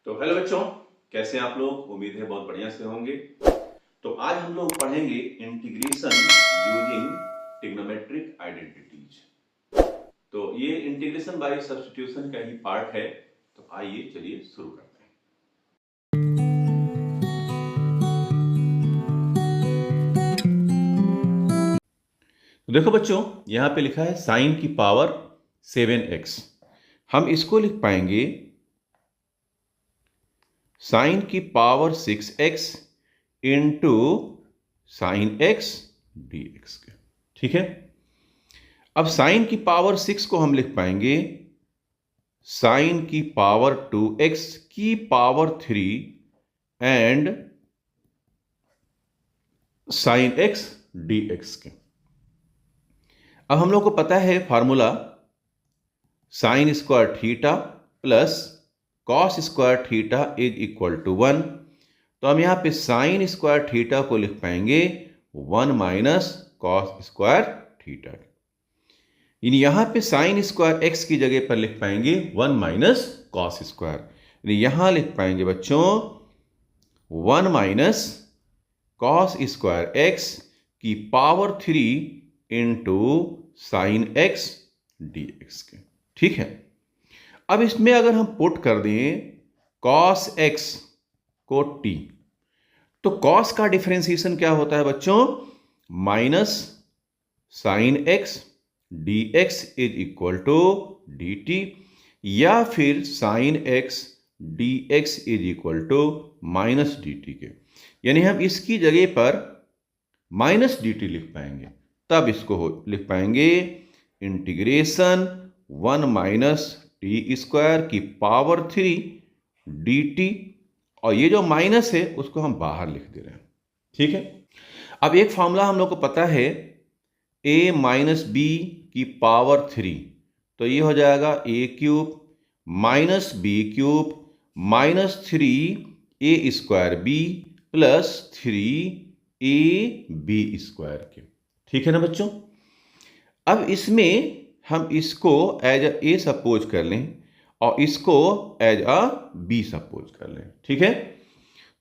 तो हेलो बच्चों, कैसे हैं आप लोग? उम्मीद है बहुत बढ़िया से होंगे। तो आज हम लोग पढ़ेंगे इंटीग्रेशन यूजिंग ट्रिग्नोमेट्रिक आइडेंटिटीज। तो ये इंटीग्रेशन बाय सब्स्टिट्यूशन का ही पार्ट है। तो आइए चलिए शुरू करते हैं। तो देखो बच्चों, यहां पे लिखा है साइन की पावर 7x। हम इसको लिख पाएंगे साइन की power 6x into sine x dx के। ठीक है, अब साइन की पावर 6 को हम लिख पाएंगे साइन की पावर 2x की power 3 and sine x dx के। अब हम लोग को पता है formula sine square theta plus cos square theta is equal to 1। तो हम यहां पे साइन स्क्वायर थीटा को लिख पाएंगे 1 माइनस कॉस स्क्वायर थीटा। यहां पे साइन स्क्वायर एक्स की जगह पर लिख पाएंगे 1 माइनस कॉस स्क्वायर। यहां लिख पाएंगे बच्चों 1 माइनस कॉस स्क्वायर एक्स की power 3 into sine x dx के। ठीक है, अब इसमें अगर हम पुट कर दें कॉस एक्स को t, तो कॉस का डिफरेंशिएशन क्या होता है बच्चों? Minus sine x dx is equal to dt, या फिर sine x dx is equal to minus dt के। यानी हम इसकी जगह पर माइनस dt लिख पाएंगे, तब इसको लिख पाएंगे इंटीग्रेशन 1 माइनस टी स्क्वायर की पावर 3 dt, और ये जो माइनस है उसको हम बाहर लिख दे रहे हैं। ठीक है, अब एक फॉर्मूला हम लोग को पता है a माइनस बी की पावर 3, तो ये हो जाएगा a cube minus b cube minus 3 a square b plus 3 a b square के। ठीक है ना बच्चों, अब इसमें हम इसको एज ए सपोज कर लें और इसको एज अ बी सपोज कर लें। ठीक है,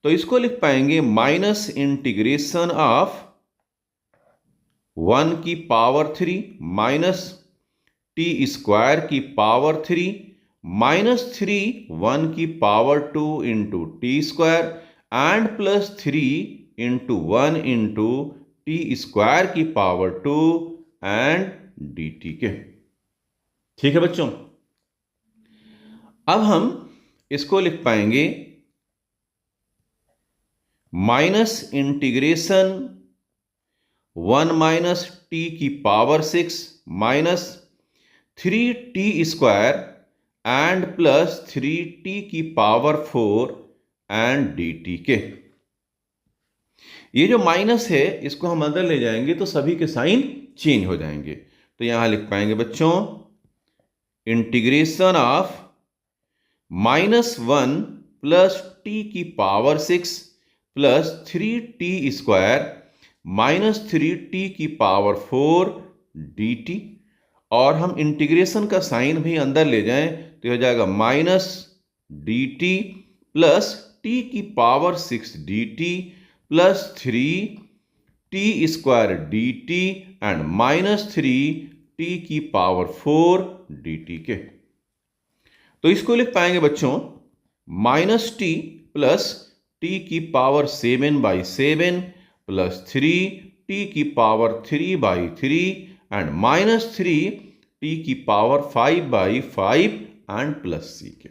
तो इसको लिख पाएंगे माइनस इंटीग्रेशन ऑफ 1 की पावर 3 माइनस टी स्क्वायर की पावर 3 माइनस 3 1 की power 2 into T square and plus 3 into 1 into T square की पावर 2 एंड dt के। ठीक है बच्चों, अब हम इसको लिख पाएंगे माइनस इंटीग्रेशन 1 माइनस टी की power 6 minus 3t square and plus 3t की पावर 4 एंड dt के। ये जो माइनस है इसको हम अंदर ले जाएंगे तो सभी के साइन चेंज हो जाएंगे। तो यहां लिख पाएंगे बच्चों इंटीग्रेशन ऑफ -1 प्लस टी की power 6 plus 3t square minus 3t की पावर 4 dt, और हम इंटीग्रेशन का साइन भी अंदर ले जाएं तो हो जाएगा माइनस dt प्लस t की power 6 dt plus 3t square dt and minus 3t की पावर 4 dt के। तो इसको लिख पाएंगे बच्चों माइनस टी प्लस टी की पावर 7/7 प्लस 3t की पावर 3/3 एंड माइनस 3t की पावर 5/5 एंड प्लस c के।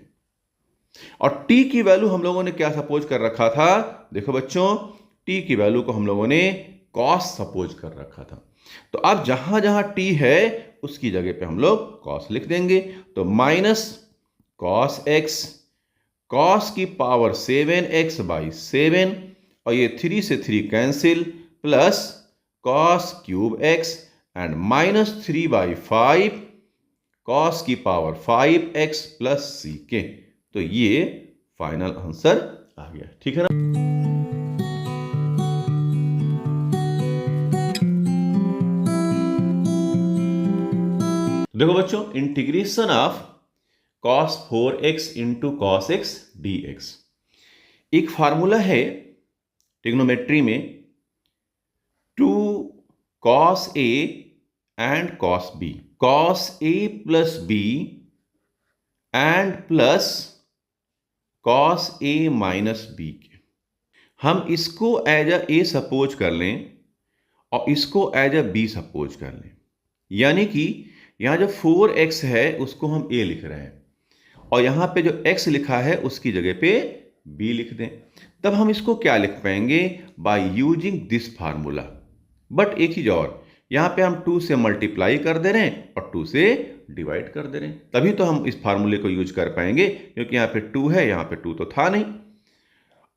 और t की वैल्यू हम लोगों ने क्या सपोज कर रखा था? देखो बच्चों, t की वैल्यू को हम लोगों ने cos सपोज कर रखा था। तो अब जहां जहां t है उसकी जगह पे हम लोग cos लिख देंगे। तो माइनस cos x, cos की पावर 7x/7, और ये 3 से 3 cancel, plus cos cube x and minus 3/5 cos की पावर 5x प्लस c के। तो ये फाइनल आंसर आ गया। ठीक है ना? देखो बच्चों, integration of cos 4x into cos x dx। एक फार्मूला है ट्रिग्नोमेट्री में 2 cos a and cos b, cos a plus b and plus cos a minus b के। हम इसको एज a सपोज कर लें और इसको एज b सपोज कर लें, यानी कि यहां जो 4x है उसको हम a लिख रहे हैं और यहां पे जो x लिखा है उसकी जगह पे b लिख दें। तब हम इसको क्या लिख पाएंगे? By using this formula. But एक चीज और, यहां पे हम 2 से मल्टीप्लाई कर दे रहे हैं और 2 से डिवाइड कर दे रहे हैं, तभी तो हम इस फार्मूले को यूज कर पाएंगे, क्योंकि यहां पे 2 है, यहां पे 2 तो था नहीं।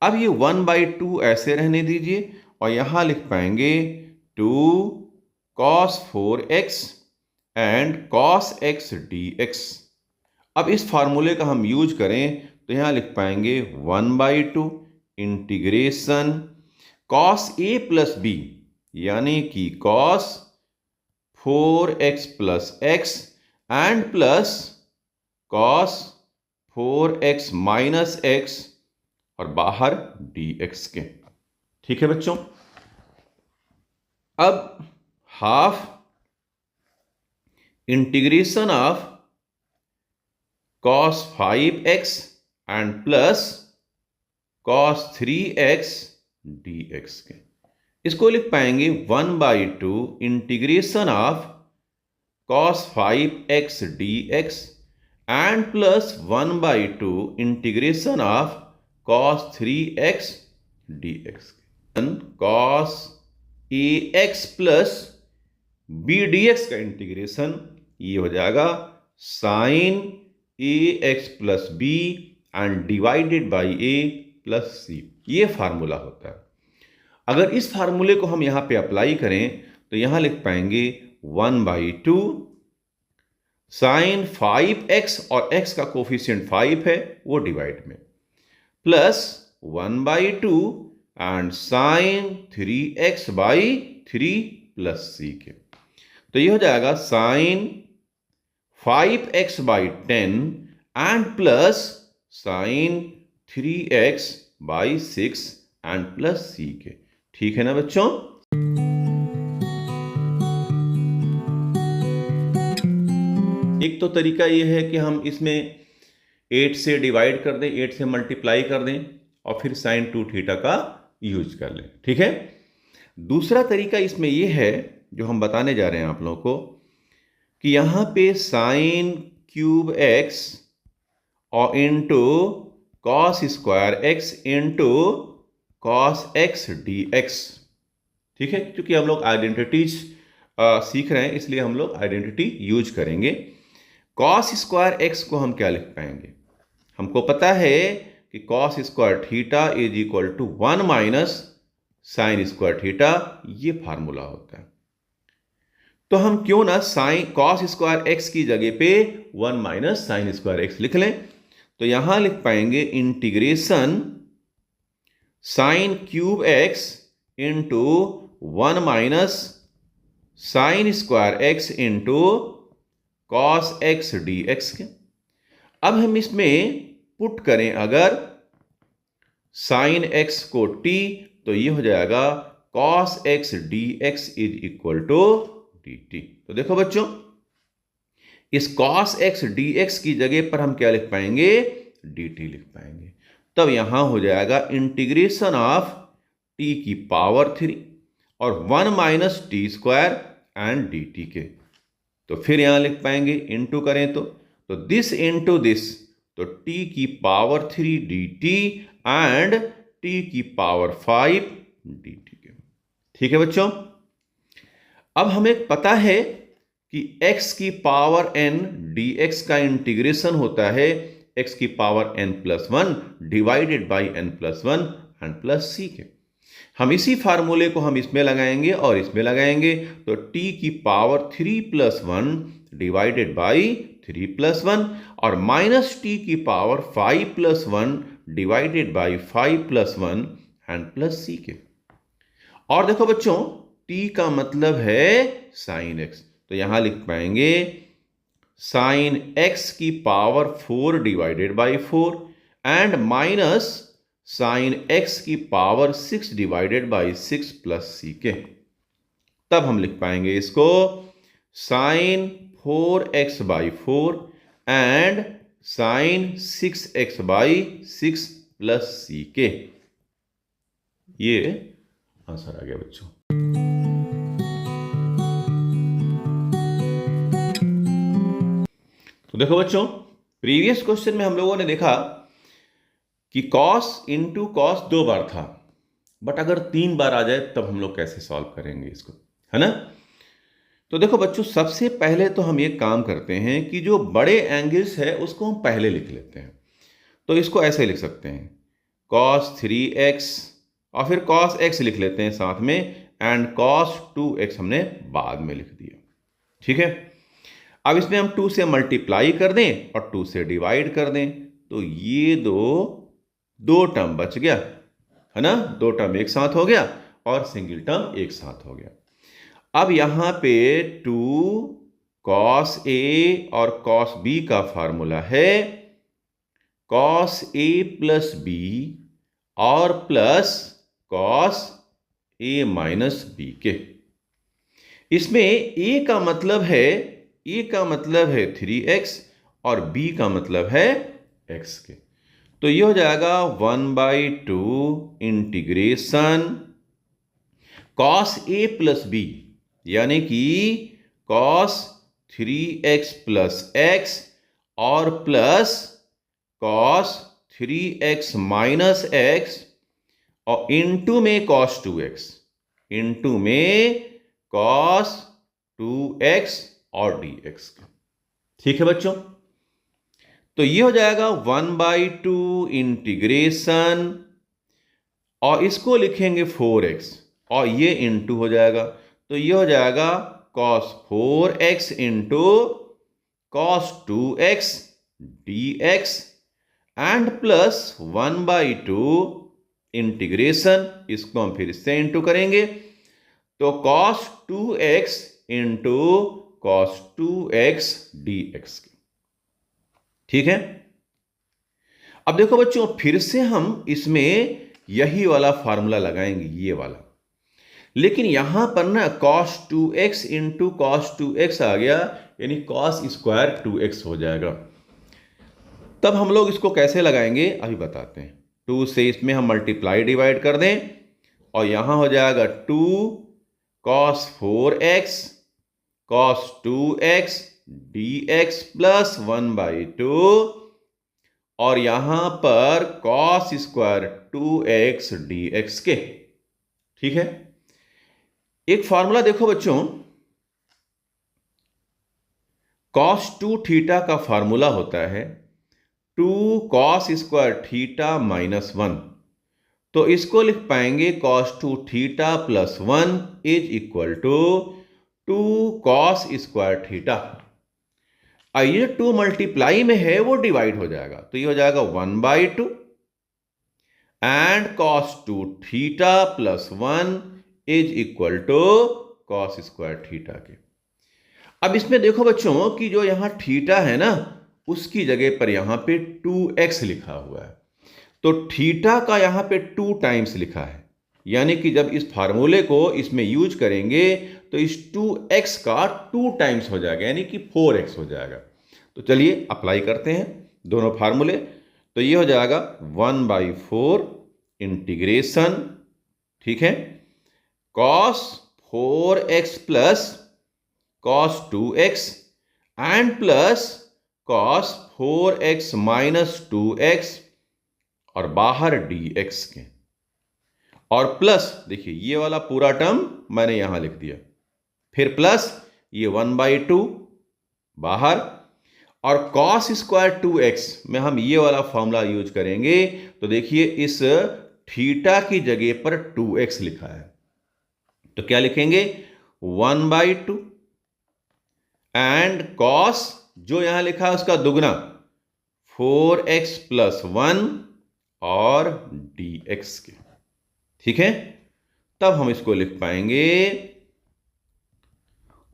अब ये 1/2 ऐसे रहने दीजिए और यहां लिख पाएंगे 2 cos 4x and cos x dx। अब इस फार्मूले का हम यूज करें तो यहां लिख पाएंगे 1/2 integration cos a plus b, यानी कि cos 4x plus x and plus cos 4x minus x और बाहर dx के। ठीक है बच्चों, अब half integration of cos 5x and plus cos 3x dx के। इसको लिख पाएंगे 1/2 integration of cos 5x dx and plus 1/2 integration of cos 3x dx। cos ax plus b dx का इंटीग्रेशन ये हो जाएगा sin ax plus b and divided by a plus c। ये formula होता है। अगर इस फार्मूले को हम यहां पे अप्लाई करें तो यहां लिख पाएंगे 1/2 sin 5x और x का कोफिशिएंट 5 है वो डिवाइड में, plus 1/2 and sin 3x by 3 plus c के। तो ये हो जाएगा sin 5x by 10 and plus sin 3x by 6 and plus c के। ठीक है ना बच्चों? एक तो तरीका ये है कि हम इसमें 8 से डिवाइड कर दें, 8 से मल्टीप्लाई कर दें और फिर sin 2 थीटा का यूज कर लें। ठीक है। दूसरा तरीका इसमें यह है जो हम बताने जा रहे हैं आप लोगों को, कि यहां पे sin क्यूब x और into cos square x into cos x dx। ठीक है, क्योंकि हम लोग आइडेंटिटीज सीख रहे हैं इसलिए हम लोग आइडेंटिटी यूज करेंगे। cos स्क्वायर x को हम क्या लिख पाएंगे? हमको पता है कि cos square theta is equal to 1 minus sine square theta, ये फार्मूला होता है। तो हम क्यों ना साइन cos स्क्वायर x की जगह पे 1 माइनस साइन स्क्वायर x लिख लें। तो यहां लिख पाएंगे integration sine cube x into 1 minus sine square x into cos x dx के। अब हम इसमें पुट करें अगर साइन x को t, तो ये हो जाएगा cos x dx is equal to dt। तो देखो बच्चों, इस cos x dx की जगह पर हम क्या लिख पाएंगे? dt लिख पाएंगे। तब यहां हो जाएगा इंटीग्रेशन ऑफ t की पावर 3 और 1 minus T square and dt के। तो फिर यहां लिख पाएंगे इंटू करें तो दिस इंटू दिस, तो t की पावर 3 dt एंड t की पावर 5 dt के। ठीक है बच्चों, अब हमें पता है कि x की पावर n dx का इंटीग्रेशन होता है x की power n plus 1 divided by n plus 1 and plus c के। हम इसी फार्मूले को हम इसमें लगाएंगे और इसमें लगाएंगे, तो t की power 3 plus 1 divided by 3 plus 1 और माइनस t की power 5 plus 1 divided by 5 plus 1 and plus c के। और देखो बच्चों, t का मतलब है साइन x, तो यहां लिख पाएंगे साइन x की power 4 divided by 4 and minus sine x की पावर 6 डिवाइडेड बाई 6 प्लस सी के। तब हम लिख पाएंगे इसको sine 4x by 4 and sine 6x by 6 plus सी के। ये आंसर आ गया बच्चों। तो देखो बच्चों, प्रीवियस क्वेश्चन में हम लोगों ने देखा कि cos इंटू कॉस 2 बार था, बट अगर 3 बार आ जाए तब हम लोग कैसे सॉल्व करेंगे इसको, है ना। तो देखो बच्चों, सबसे पहले तो हम ये काम करते हैं कि जो बड़े एंगल्स है उसको हम पहले लिख लेते हैं। तो इसको ऐसे लिख सकते हैं cos 3x और फिर cos x लिख लेते हैं साथ में, एंड cos 2x हमने बाद में लिख दिया। ठीक है, अब इसमें हम 2 से मल्टीप्लाई कर दें और 2 से डिवाइड कर दें, तो ये दो टर्म बच गया, है ना। 2 टर्म एक साथ हो गया और सिंगल टर्म एक साथ हो गया। अब यहां पे 2 cos a और cos b का फार्मूला है cos a प्लस b और plus cos a minus b के। इसमें a का मतलब है 3x और b का मतलब है x के। तो ये हो जाएगा 1/2 integration cos a plus b, यानी कि cos 3x प्लस x और plus cos 3x minus x और इंटू में cos 2x, इंटू में cos 2x और dx का। ठीक है बच्चों, तो ये हो जाएगा 1/2 इंटीग्रेशन और इसको लिखेंगे 4x और ये इंटू हो जाएगा, तो ये हो जाएगा cos 4x into cos 2x dx and plus 1/2 integration, इसको हम फिर से इंटू करेंगे, तो cos 2x into cos 2x dx। ठीक है, अब देखो बच्चों, फिर से हम इसमें यही वाला फार्मूला लगाएंगे, ये वाला, लेकिन यहां पर ना cos 2x into cos 2x आ गया, यानी cos स्क्वायर 2x हो जाएगा। तब हम लोग इसको कैसे लगाएंगे अभी बताते हैं। 2 से इसमें हम मल्टीप्लाई डिवाइड कर दें और यहां हो जाएगा 2 cos 4x cos 2x dx plus 1/2 और यहां पर cos स्क्वायर 2x dx के। ठीक है, एक फॉर्मूला देखो बच्चों, cos 2 थीटा का फॉर्मूला होता है 2 cos स्क्वायर थीटा माइनस 1, तो इसको लिख पाएंगे cos 2 theta plus 1 is equal to 2 cos square theta. ये 2 मल्टीप्लाई में है वो डिवाइड हो जाएगा, तो ये हो जाएगा 1/2 and cos 2 theta plus 1 is equal to cos square theta के। अब इसमें देखो बच्चों कि जो यहां थीटा है ना, उसकी जगह पर यहां पे 2x लिखा हुआ है, तो थीटा का यहां पे 2 टाइम्स लिखा है, यानी कि जब इस फार्मूले को इसमें यूज करेंगे तो इस 2x का 2 टाइम्स हो जाएगा, यानी कि 4x हो जाएगा। तो चलिए अप्लाई करते हैं दोनों फार्मूले। तो ये हो जाएगा 1/4 इंटीग्रेशन, ठीक है, cos 4x plus cos 2x and plus cos 4x minus 2x और बाहर dx के, और प्लस देखिए ये वाला पूरा टर्म मैंने यहां लिख दिया, फिर प्लस ये 1/2 बाहर, और cos स्क्वायर 2x में हम ये वाला फॉर्मूला यूज करेंगे। तो देखिए इस थीटा की जगह पर 2x लिखा है, तो क्या लिखेंगे 1/2 एंड cos जो यहां लिखा है उसका दुगना 4x प्लस 1 और dx के। ठीक है, तब हम इसको लिख पाएंगे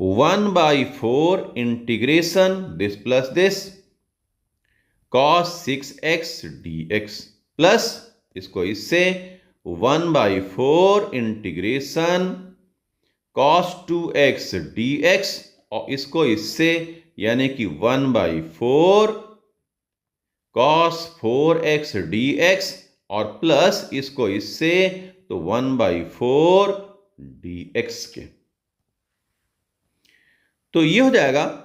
1/4 integration this plus this cos 6x dx plus इसको इससे 1/4 इंटीग्रेशन cos 2x dx और इसको इससे यानी कि 1/4 cos 4x dx और प्लस इसको इससे तो 1/4 dx के। तो ये हो जाएगा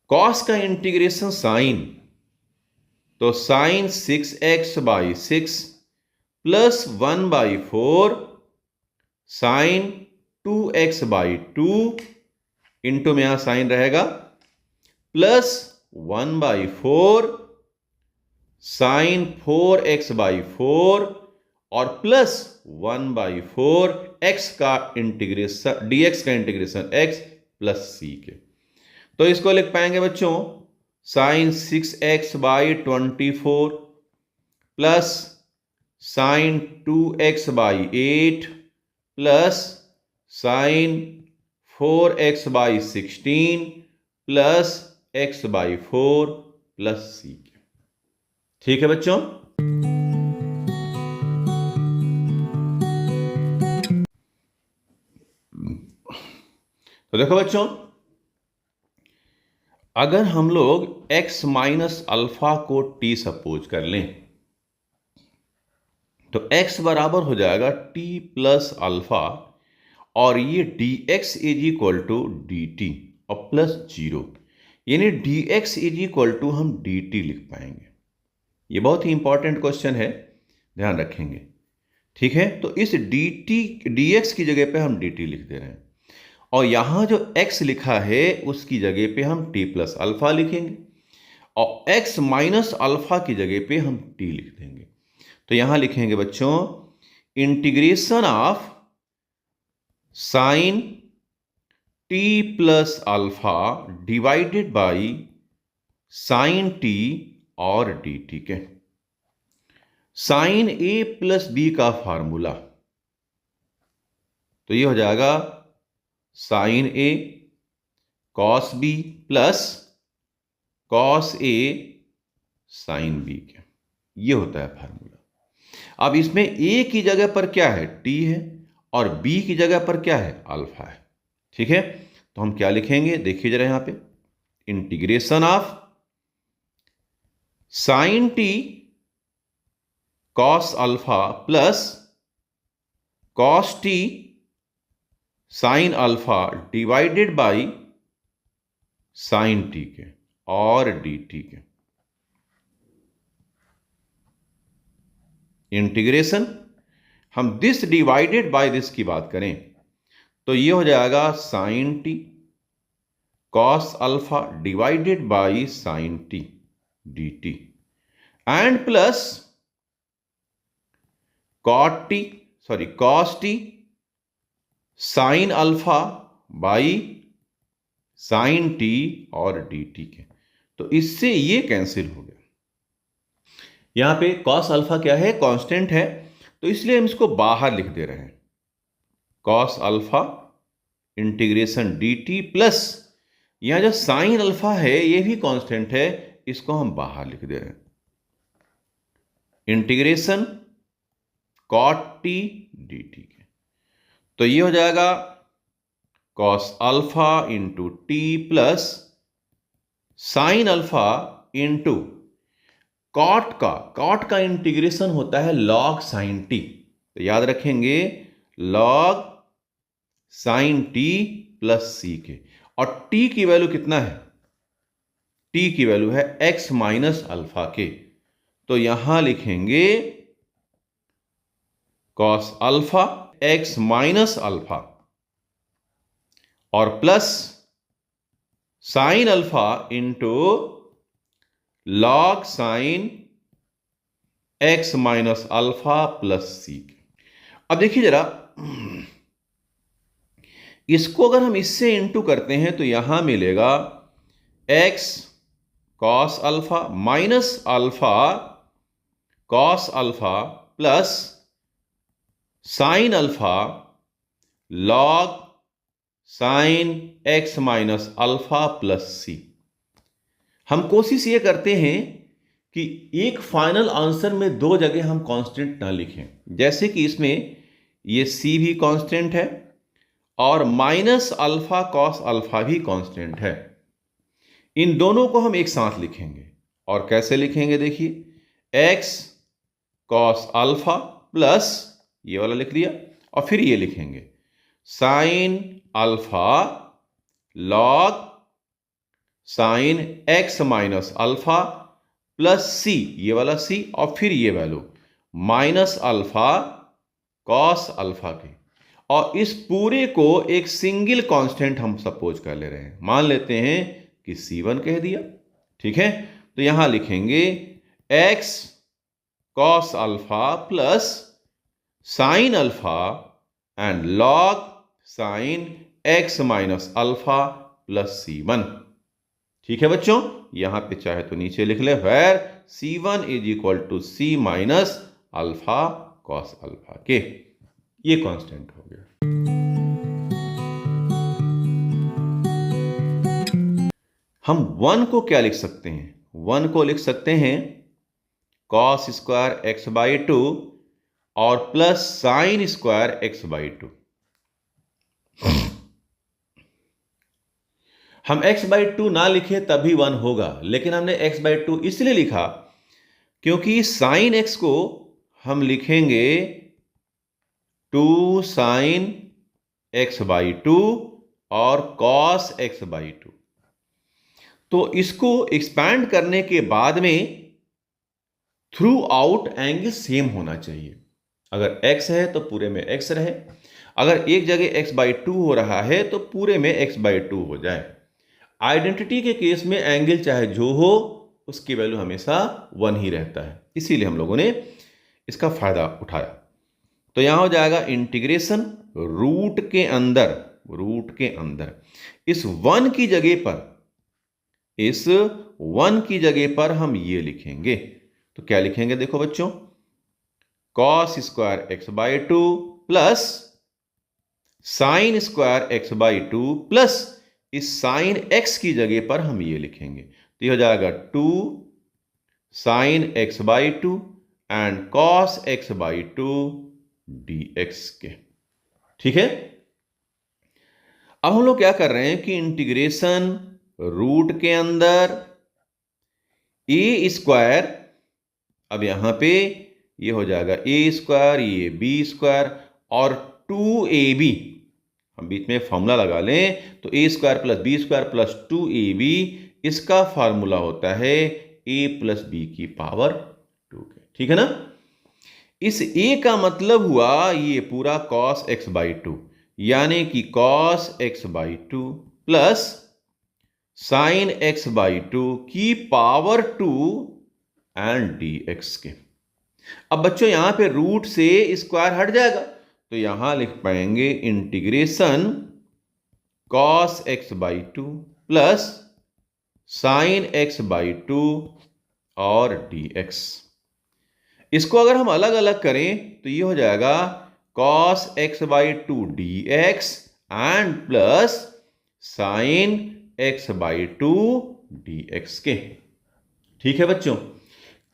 cos का इंटीग्रेशन साइन, तो sine 6x/6 plus 1/4 sine 2x/2 into में यहां साइन रहेगा प्लस 1/4 साइन 4x/4 और प्लस 1/4 x का इंटीग्रेशन dx का इंटीग्रेशन x प्लस c के। तो इसको लिख पाएंगे बच्चों sine 6x/24 plus sine 2x/8 plus sine 4x/16 plus x/4 plus c के। ठीक है बच्चों। तो देखो बच्चों, अगर हम लोग x माइनस अल्फा को t सपोज कर लें तो x बराबर हो जाएगा t प्लस अल्फा और ये dx is equal to dt और प्लस 0 यानी dx इज इक्वल टू हम dt लिख पाएंगे। ये बहुत ही इंपॉर्टेंट क्वेश्चन है, ध्यान रखेंगे। ठीक है, तो इस dx की जगह पे हम dt लिख दे रहे हैं और यहां जो x लिखा है उसकी जगह पे हम t प्लस अल्फा लिखेंगे और x माइनस अल्फा की जगह पे हम t लिख देंगे। तो यहां लिखेंगे बच्चों integration of sine t plus alpha divided by sine t और dt के। साइन a प्लस b का फार्मूला, तो ये हो जाएगा sine a cos b plus cos a sine b के, ये होता है फार्मूला। अब इसमें a की जगह पर क्या है t है और b की जगह पर क्या है अल्फा है। ठीक है, तो हम क्या लिखेंगे देखिए जरा यहां पे integration of sine t cos alpha plus cos t sine alpha divided by sine t के और dt के। इंटीग्रेशन हम दिस डिवाइडेड बाय दिस की बात करें तो ये हो जाएगा sine t cos alpha divided by sine t dt and plus cos t sine alpha by sine t और dt के। तो इससे ये कैंसिल हो गया। यहां पे कॉस अल्फा क्या है कांस्टेंट है, तो इसलिए हम इसको बाहर लिख दे रहे हैं cos alpha integration dt plus यहां जो साइन अल्फा है ये भी कांस्टेंट है, इसको हम बाहर लिख दे रहे हैं इंटीग्रेशन कॉट t dt के। तो ये हो जाएगा cos alpha into t plus sine alpha into cot का इंटीग्रेशन होता है लॉग साइन टी, तो याद रखेंगे लॉग साइन टी प्लस सी के। और टी की वैल्यू कितना है, टी की वैल्यू है एक्स माइनस अल्फा के, तो यहां लिखेंगे cos alpha x minus alpha और plus sine alpha into log sine x minus alpha plus C. अब देखिए जरा इसको अगर हम इससे इंटू करते हैं तो यहां मिलेगा x cos alpha minus alpha cos alpha plus sine alpha log sine x minus alpha plus C. हम कोशिश ये करते हैं कि एक फाइनल आंसर में दो जगह हम कांस्टेंट ना लिखें, जैसे कि इसमें ये सी भी कांस्टेंट है और माइनस अल्फा कॉस अल्फा भी कांस्टेंट है। इन दोनों को हम एक साथ लिखेंगे और कैसे लिखेंगे देखिए, एक्स कॉस अल्फा प्लस ये वाला लिख लिया और फिर ये लिखेंगे sine alpha log sine x minus alpha plus C, ये वाला सी और फिर ये value minus alpha cos alpha के। और इस पूरे को एक सिंगल कांस्टेंट हम सपोज कर ले रहे हैं, मान लेते हैं कि C1 कह दिया। ठीक है, तो यहां लिखेंगे x cos alpha plus sine alpha and log sign x minus alpha plus C1। ठीक है बच्चों, यहां पे चाहे तो नीचे लिख ले where C1 is equal to C minus alpha cos alpha के। ये कांस्टेंट हो गया। हम 1 को क्या लिख सकते हैं? 1 को लिख सकते हैं कॉस स्क्वायर एक्स बाई 2 और plus sine square x by 2। हम x बाई 2 ना लिखे तभी 1 होगा, लेकिन हमने x बाई 2 इसलिए लिखा क्योंकि साइन x को हम लिखेंगे 2 साइन एक्स बाई 2 और कॉस एक्स बाई 2। तो इसको एक्सपैंड करने के बाद में थ्रू आउट एंगल सेम होना चाहिए। अगर x है तो पूरे में x रहे, अगर एक जगह x बाई 2 हो रहा है तो पूरे में x बाई 2 हो जाए। आइडेंटिटी के केस में एंगल चाहे जो हो उसकी वैल्यू हमेशा 1 ही रहता है, इसीलिए हम लोगों ने इसका फायदा उठाया। तो यहां हो जाएगा इंटीग्रेशन रूट के अंदर इस 1 की जगह पर हम ये लिखेंगे। तो क्या लिखेंगे देखो बच्चों, cos square x by 2 plus sine square x by 2 plus इस साइन एक्स की जगह पर हम ये लिखेंगे। तो ये हो जाएगा 2 sine x by 2 and cos x by 2 dx के। ठीक है, अब हम लोग क्या कर रहे हैं कि इंटीग्रेशन रूट के अंदर ए स्क्वायर, अब यहां पे ये हो जाएगा ए स्क्वायर, ये बी स्क्वायर और 2ab, हम बीच में फॉर्मूला लगा लें तो a square plus b square plus 2ab, इसका फॉर्मूला होता है a प्लस बी की पावर 2 के। ठीक है ना, इस a का मतलब हुआ ये पूरा cos x बाई 2, यानी कि cos x by 2 plus sign x by 2 की पावर 2 एंड dx के। अब बच्चों यहां पे रूट से स्क्वायर हट जाएगा, तो यहां लिख पाएंगे integration cos x by 2 plus sign x by 2 और dx। इसको अगर हम अलग अलग करें तो ये हो जाएगा cos x by 2 dx and plus sign x by 2 dx के। ठीक है बच्चों,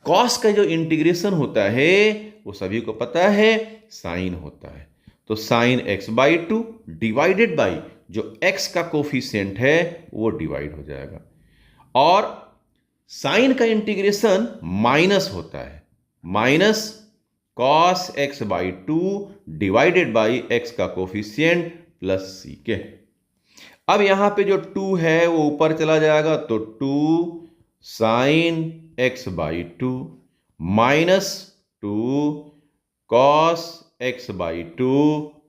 cos का जो इंटीग्रेशन होता है वो सभी को पता है साइन होता है, तो sine x by 2 divided by जो x का कोफिशिएंट है वो डिवाइड हो जाएगा, और साइन का इंटीग्रेशन माइनस होता है, minus cos x by 2 divided by x का कोफिशिएंट प्लस सी के। अब यहां पे जो 2 है वो ऊपर चला जाएगा, तो 2 sine x by 2 minus 2 cos x by 2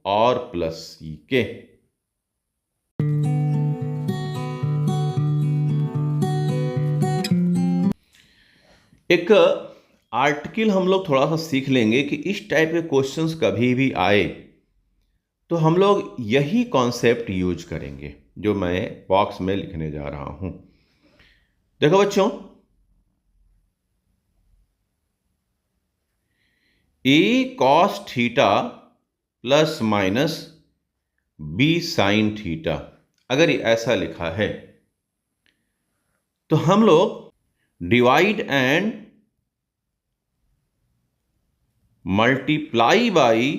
और प्लस सी के। एक आर्टिकल हम लोग थोड़ा सा सीख लेंगे कि इस टाइप के क्वेश्चंस कभी भी आए तो हम लोग यही कॉन्सेप्ट यूज करेंगे जो मैं बॉक्स में लिखने जा रहा हूं। देखो बच्चों, a cos theta plus minus b sine theta, अगर ये ऐसा लिखा है तो हम लोग divide and multiply by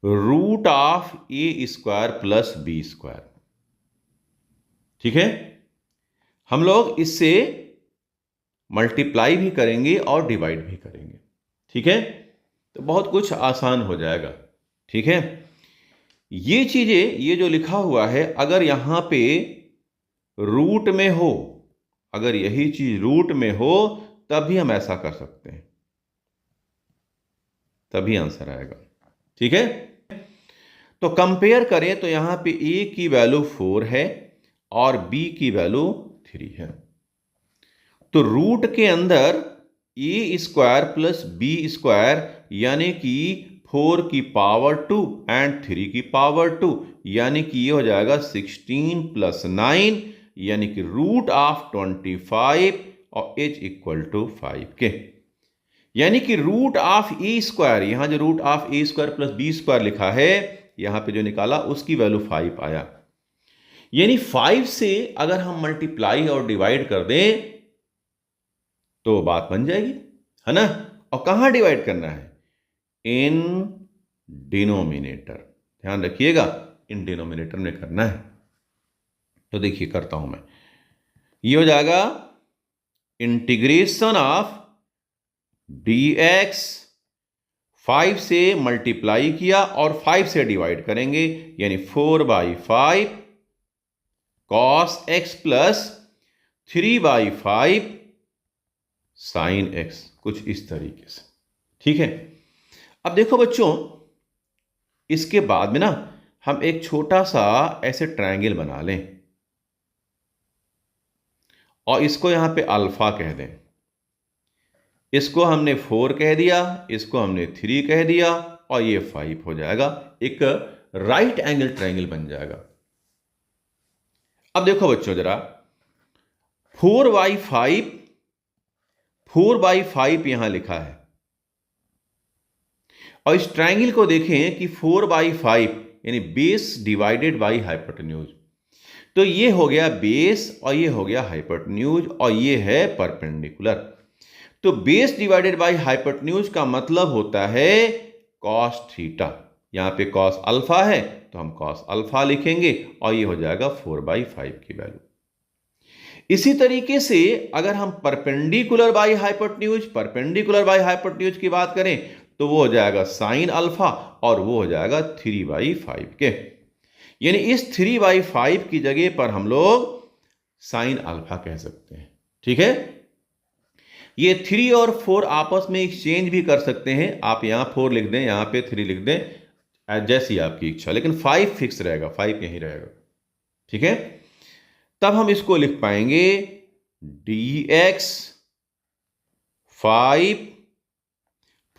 root of a square plus b square. ठीक है, हम लोग इससे मल्टीप्लाई भी करेंगे और डिवाइड भी करेंगे। ठीक है, तो बहुत कुछ आसान हो जाएगा। ठीक है, ये चीजें, ये जो लिखा हुआ है, अगर यहां पे रूट में हो, अगर यही चीज रूट में हो तब भी हम ऐसा कर सकते हैं, तभी आंसर आएगा। ठीक है, तो कंपेयर करें तो यहां पे ए की वैल्यू 4 है और बी की वैल्यू 3 है। तो रूट के अंदर ए स्क्वायर प्लस बी स्क्वायर यानी कि 4 की पावर 2 एंड 3 की पावर 2, यानी कि ये हो जाएगा 16 प्लस 9, यानी कि रूट ऑफ 25 और h इक्वल टू 5 के, यानी कि रूट ऑफ ए स्क्वायर, यहां जो root of a square plus b square लिखा है, यहां पे जो निकाला उसकी वैल्यू 5 आया। यानी 5 से अगर हम मल्टीप्लाई और डिवाइड कर दें तो बात बन जाएगी, है ना। और कहां डिवाइड करना है? इन डिनोमिनेटर, ध्यान रखिएगा, इन डिनोमिनेटर में करना है। तो देखिए करता हूं मैं, ये हो जाएगा इंटीग्रेशन ऑफ dx, 5 से मल्टीप्लाई किया और 5 से डिवाइड करेंगे, यानी 4/5 cos x plus 3/5 sin x, कुछ इस तरीके से। ठीक है, अब देखो बच्चों, इसके बाद में ना हम एक छोटा सा ऐसे ट्रायंगल बना लें और इसको यहां पे अल्फा कह दें। इसको हमने 4 कह दिया, इसको हमने 3 कह दिया और ये 5 हो जाएगा, एक राइट एंगल ट्रायंगल बन जाएगा। अब देखो बच्चों जरा, 4/5 यहां लिखा है और इस ट्रायंगल को देखें कि 4/5 यानी बेस डिवाइडेड बाई हाइपोटेन्यूज, तो ये हो गया बेस और ये हो गया हाइपोटेन्यूज और ये है परपेंडिकुलर। तो बेस डिवाइडेड बाई हाइपोटेन्यूज का मतलब होता है कॉस थीटा। यहां पे कॉस अल्फा है तो हम कॉस अल्फा लिखेंगे और ये हो जाएगा 4/5 की वैल्यू। इसी तरीके से अगर हम परपेंडिकुलर बाई हाइपोटेन्यूज की बात करें तो वो हो जाएगा साइन अल्फा और वो हो जाएगा 3/5 के, यानी इस 3/5 की जगह पर हम लोग साइन अल्फा कह सकते हैं। ठीक है, ये 3 और 4 आपस में एक्सचेंज भी कर सकते हैं, आप यहां 4 लिख दें, यहां पे 3 लिख दें, जैसी आपकी इच्छा, लेकिन 5 फिक्स रहेगा, 5 यहीं रहेगा। ठीक है, तब हम इसको लिख पाएंगे dx 5,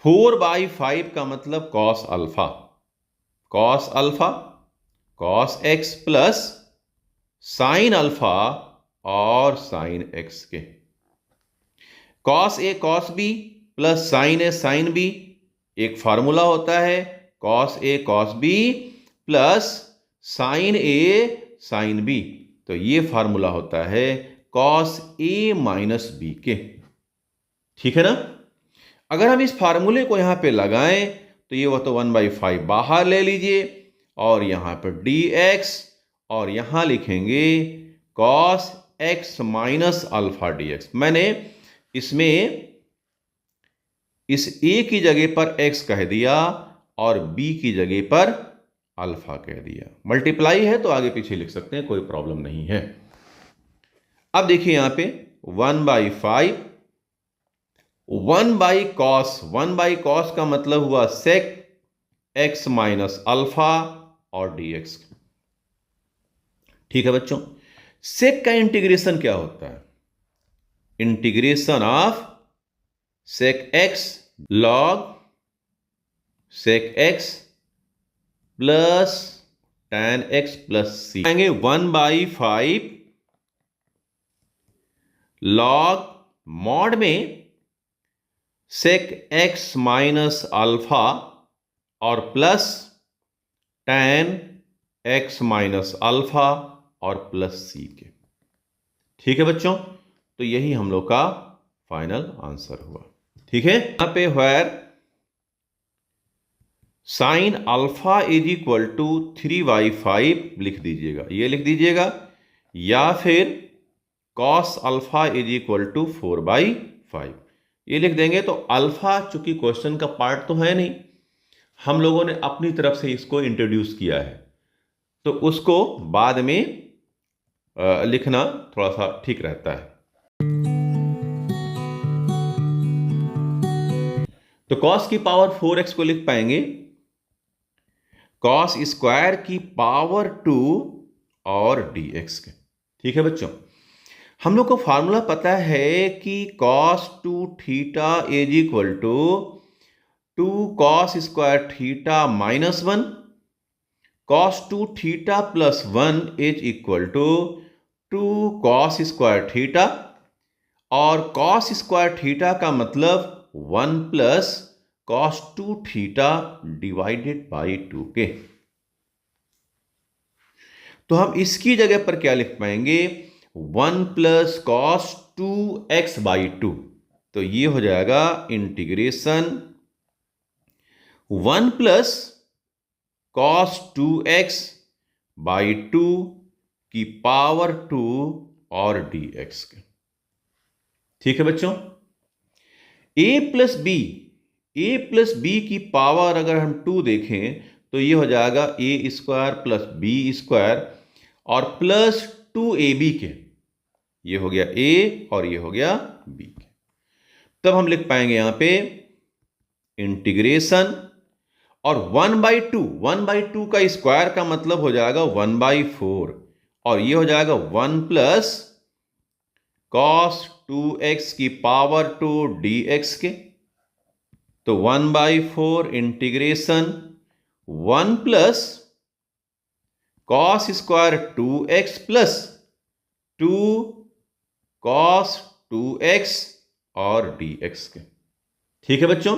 4/5 का मतलब cos alpha, cos x plus sine alpha और साइन x के, cos a cos b plus sine a sine b, एक फार्मूला होता है cos a cos b plus sine a sine b, तो ये फार्मूला होता है cos a माइनस b के। ठीक है ना, अगर हम इस फार्मूले को यहां पे लगाएं तो ये वो तो 1/5 बाहर ले लीजिए और यहां पर dx और यहां लिखेंगे cos x minus alpha dx। मैंने इसमें इस a की जगह पर x कह दिया और b की जगह पर अल्फा कह दिया। मल्टीप्लाई है तो आगे पीछे लिख सकते हैं, कोई प्रॉब्लम नहीं है। अब देखिए यहां पे 1/5, 1/cos का मतलब हुआ sec x माइनस अल्फा और dx। ठीक है बच्चों, sec का इंटीग्रेशन क्या होता है? Integration of sec x log sec x plus tan x plus c, आएंगे 1/5 log मॉड में sec x माइनस अल्फा और plus tan x minus alpha और प्लस सी के। ठीक है बच्चों, तो यही हम लोग का फाइनल आंसर हुआ। ठीक है, यहां पे where sine alpha is equal to 3/5 लिख दीजिएगा, ये लिख दीजिएगा, या फिर cos alpha is equal to 4/5 ये लिख देंगे। तो अल्फा चूंकि क्वेश्चन का पार्ट तो है नहीं, हम लोगों ने अपनी तरफ से इसको इंट्रोड्यूस किया है, तो उसको बाद में लिखना थोड़ा सा ठीक रहता है। तो कॉस की पावर 4x को लिख पाएंगे कॉस स्क्वायर की पावर 2 और dx के। ठीक है बच्चों, हम लोग को फॉर्मूला पता है कि cos 2 theta is equal to 2 cos square theta minus 1, cos 2 theta plus 1 is equal to 2 cos square theta, और cos स्क्वायर थीटा का मतलब 1 plus cos 2 theta divided by 2 के। तो हम इसकी जगह पर क्या लिख पाएंगे, 1 प्लस cos 2x बाई 2। तो ये हो जाएगा integration 1 plus cos 2x by 2 की पावर 2 और dx के। ठीक है बच्चों, a प्लस बी की पावर अगर हम 2 देखें तो ये हो जाएगा a square plus b square और प्लस 2ab के। ये हो गया a और ये हो गया b के। तब हम लिख पाएंगे यहां पे इंटीग्रेशन, और 1/2 का स्क्वायर का मतलब हो जाएगा 1/4, और ये हो जाएगा 1 प्लस cos 2x की पावर 2 dx के। तो 1/4 integration 1 plus cos square 2x plus 2 cos 2x और dx के। ठीक है बच्चों,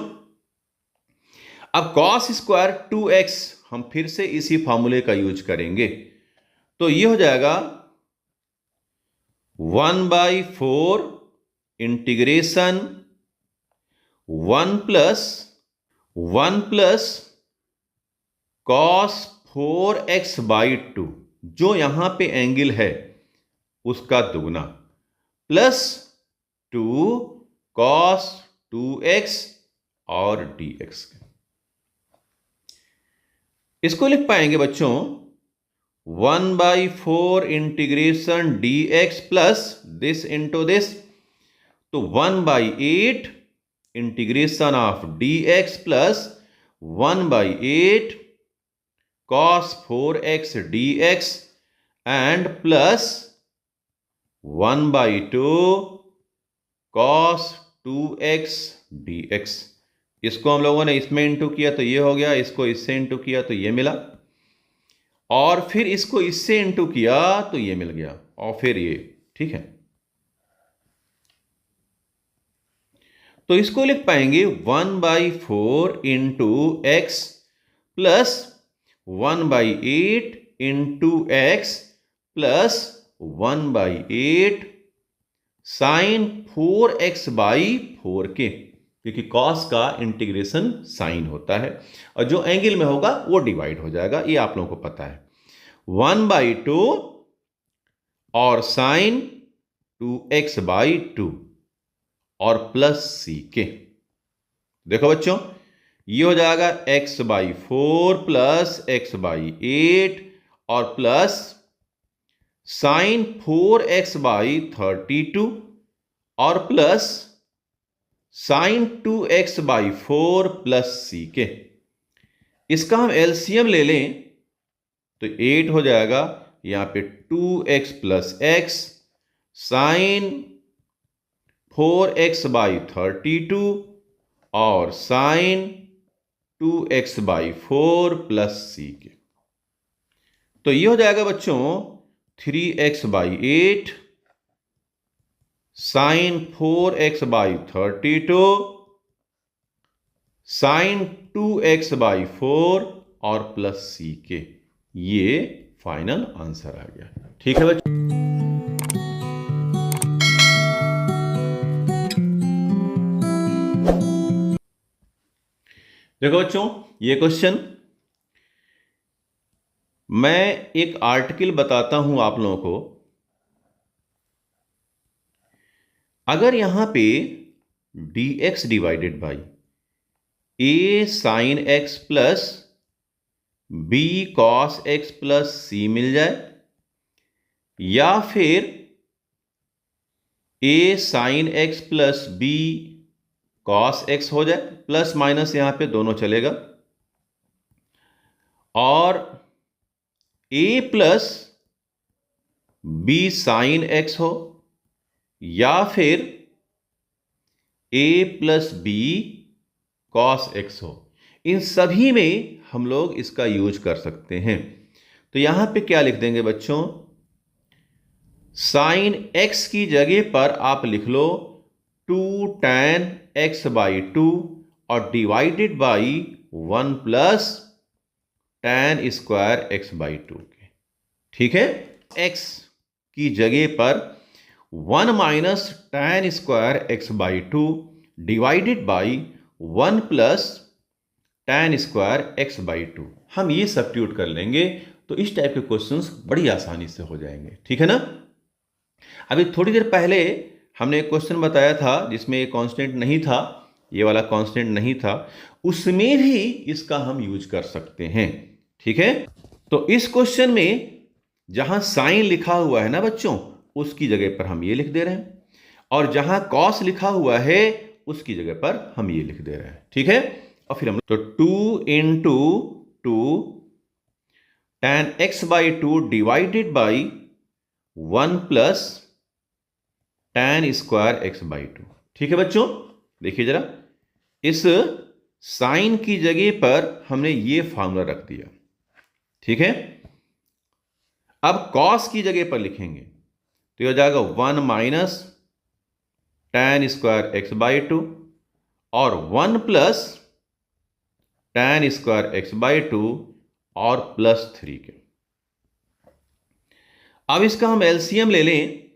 अब cos स्क्वायर 2x हम फिर से इसी फॉर्मूले का यूज करेंगे, तो ये हो जाएगा 1/4 integration 1 plus cos 4x by 2, जो यहां पे एंगल है उसका दुगना, प्लस 2 cos 2x और dx। इसको लिख पाएंगे बच्चों 1/4 integration dx plus this into this, तो 1/8 integration of dx plus 1/8 cos 4x dx and plus 1/2 cos 2x dx। इसको हम लोगों ने इसमें इंटू किया तो ये हो गया, इसको इससे इंटू किया तो ये मिला, और फिर इसको इससे इंटू किया तो ये मिल गया, और फिर ये। ठीक है, तो इसको लिख पाएंगे 1/4 into x plus 1/8 into x plus 1/8 sine 4x by 4 के, क्योंकि कॉस का इंटीग्रेशन साइन होता है और जो एंगल में होगा वो डिवाइड हो जाएगा, ये आप लोगों को पता है। 1/2 और साइन 2x बाई 2 और प्लस सी के। देखो बच्चों, ये हो जाएगा x/4 प्लस x/8 और प्लस साइन 4x/32 और प्लस साइन 2x/4 प्लस सी के। इसका हम एलसीएम ले लें तो 8 हो जाएगा, यहां पे 2x plus x sign 4x/32 और साइन 2x/4 प्लस सी के। तो ये हो जाएगा बच्चों 3x/8 sign 4x/32 sign 2x/4 और प्लस सी के। ये फाइनल आंसर आ गया। ठीक है बच्चों, देखो बच्चों, ये क्वेश्चन मैं एक आर्टिकल बताता हूं आप लोगों को। अगर यहां पे dx divided by a sine x plus b cos x plus c मिल जाए, या फिर a sine x plus b cos x हो जाए, प्लस माइनस यहां पे दोनों चलेगा, और a plus b sine x हो, या फिर a plus b cos x हो। इन सभी में हम लोग इसका यूज कर सकते हैं। तो यहां पे क्या लिख देंगे बच्चों, साइन एक्स की जगह पर आप लिख लो 2 tan x बाई 2 और divided by 1 plus tan square x by 2 के। ठीक है, x की जगह पर 1 minus tan square x by 2 divided by 1 plus tan square x by 2, हम ये सब्स्टिट्यूट कर लेंगे तो इस टाइप के क्वेश्चंस बड़ी आसानी से हो जाएंगे। ठीक है ना। अभी थोड़ी देर पहले हमने एक क्वेश्चन बताया था जिसमें ये कांस्टेंट नहीं था, ये वाला कांस्टेंट नहीं था, उसमें भी इसका हम यूज कर सकते हैं। ठीक है, तो इस क्वेश्चन में जहां साइन लिखा हुआ है ना बच्चों, उसकी जगह पर हम ये लिख दे रहे हैं, और जहां कॉस लिखा हुआ है उसकी जगह पर हम ये लिख दे रहे हैं। ठीक है, और फिर हम तो 2 into 2 tan x by 2 divided by 1 plus tan square x by 2। ठीक है बच्चों, देखिए जरा, इस साइन की जगह पर हमने ये फार्मूला रख दिया। ठीक है, अब कॉस की जगह पर लिखेंगे तो यह हो जाएगा 1 minus tan square x by 2 और 1 plus tan square x by 2 और प्लस 3 के। अब इसका हम एलसीएम ले लें,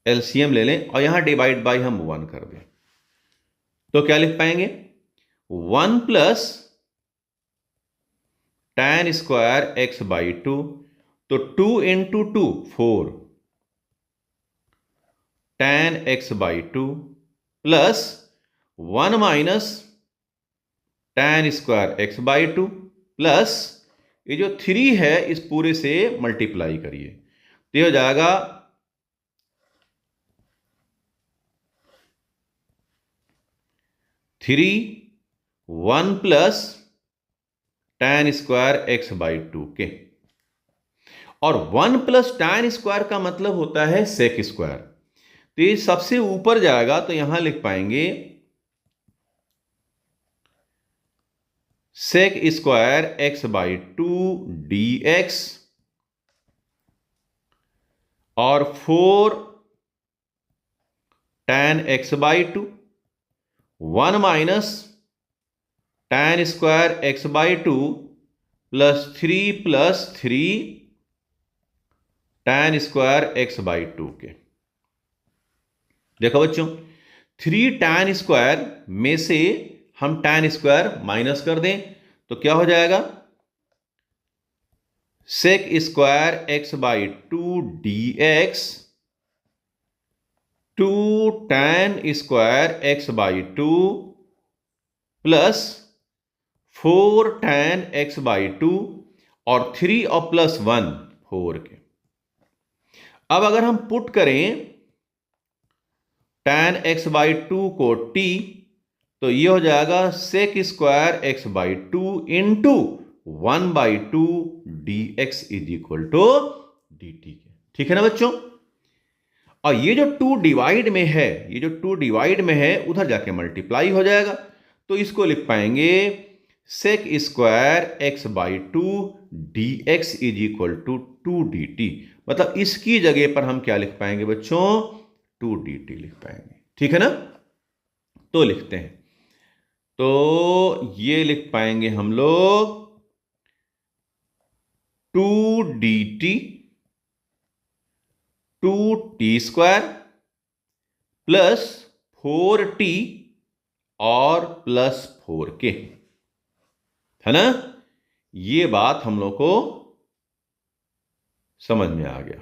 एलसीएम ले लें और यहां डिवाइड बाई हम 1 कर दें, तो क्या लिख पाएंगे, 1 plus tan square x by 2, तो 2 into 2 4 tan x by 2 plus 1 minus tan square x by 2 plus ये जो 3 है इस पूरे से मल्टीप्लाई करिए, तो ये हो जाएगा 3 1 plus tan square x by 2 के, और 1 प्लस tan स्क्वायर का मतलब होता है सेक स्क्वायर, तो ये सबसे ऊपर जाएगा, तो यहां लिख पाएंगे sec square x by 2 dx और 4 tan x by 2 1 minus tan square x by 2 plus 3 tan square x by 2 के। देखो बच्चों, 3 tan स्क्वायर में से हम tan स्क्वायर माइनस कर दें तो क्या हो जाएगा, sec square x by 2 dx 2 tan square x by 2 plus 4 tan x by 2 और 3 और प्लस 1 4 के। अब अगर हम पुट करें tan x बाई 2 को t, तो ये हो जाएगा sec square x by 2 into 1 by 2 dx is equal to dt के। ठीक है ना बच्चों, और ये जो 2 डिवाइड में है, ये जो 2 डिवाइड में है उधर जाके मल्टीप्लाई हो जाएगा, तो इसको लिख पाएंगे sec square x by 2 dx is equal to 2 dt, मतलब इसकी जगह पर हम क्या लिख पाएंगे बच्चों, 2 dt लिख पाएंगे। ठीक है ना, तो लिखते हैं तो ये लिख पाएंगे हम लोग 2dt 2t² प्लस 4t और प्लस 4k, है ना। ये बात हम लोग को समझ में आ गया।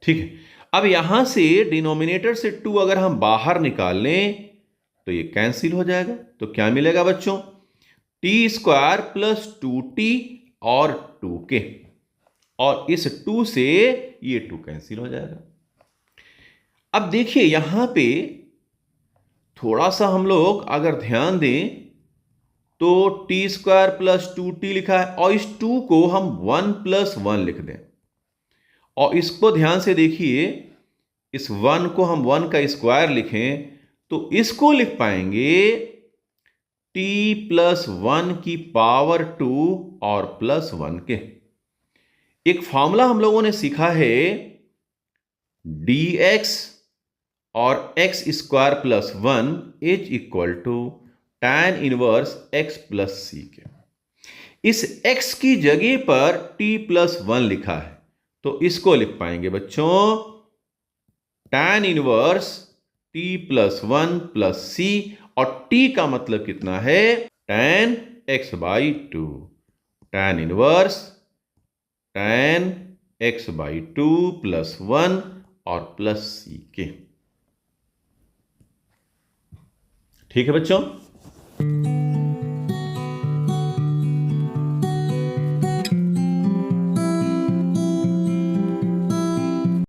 ठीक है, अब यहां से डिनोमिनेटर से 2 अगर हम बाहर निकाल लें तो ये कैंसिल हो जाएगा। तो क्या मिलेगा बच्चों, t² प्लस 2t और 2k, और इस 2 से ये 2 कैंसिल हो जाएगा। अब देखिए यहां पे थोड़ा सा हम लोग अगर ध्यान दें तो t² प्लस 2t लिखा है, और इस 2 को हम 1 प्लस 1 लिख दें, और इसको ध्यान से देखिए, इस 1 को हम 1 का स्क्वायर लिखें तो इसको लिख पाएंगे t प्लस 1 की पावर 2 और प्लस 1 के। एक फॉर्मूला हम लोगों ने सीखा है dx और x² plus 1 is equal to tan inverse x plus c के। इस x की जगह पर t प्लस 1 लिखा है, तो इसको लिख पाएंगे बच्चों tan inverse t plus 1 plus c, और t का मतलब कितना है, tan x/2, tan inverse tan x/2 plus 1 और प्लस c के। ठीक है बच्चों।